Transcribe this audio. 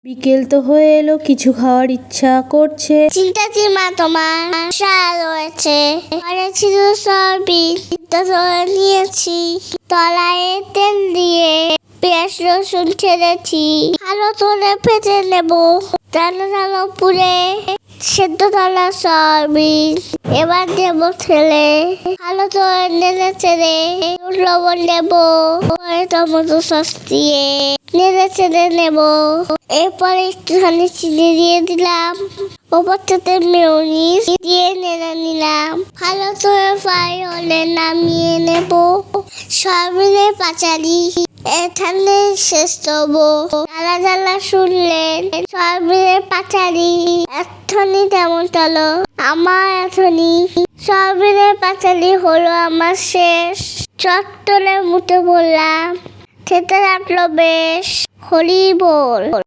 বিকেল তো হয়ে এলো, কিছু খাওয়ার ইচ্ছা করছে। চিন্তা মা তোমার রয়েছে, ছিল সয়াবিন নিয়েছি, তলায় তেল দিয়ে পেঁয়াজ রসুন ছেড়েছি, ভালো করে ভেজে নেব। জানো পুরে সেদ্ধ তলা সয়াবিন এবার দেবো ছেলে, ভালো করে নেড়ে চেড়ে লবণ নেব, টমেটো সস দিয়ে নেড়ে চেড়ে নেব। এরপরে একটুখানি চিনি দিয়ে দিলাম, ওপরটাতে মেয়োনিজ দিয়ে নেড়ে নিলাম। ভালো করে ফ্রাই হলে নামিয়ে নেব। সয়াবিনের পাচালি এখানে শেষ করবো। জ্বালা জ্বালা শুনলেন সয়াবিনের পাচালি এখনই তেমন চলো আমার এখনই সয়াবিনের পাচালি হলো আমার শেষ। চট্টরে মুঠে বললাম, খেতে লাগলো বেশ। হরি বল।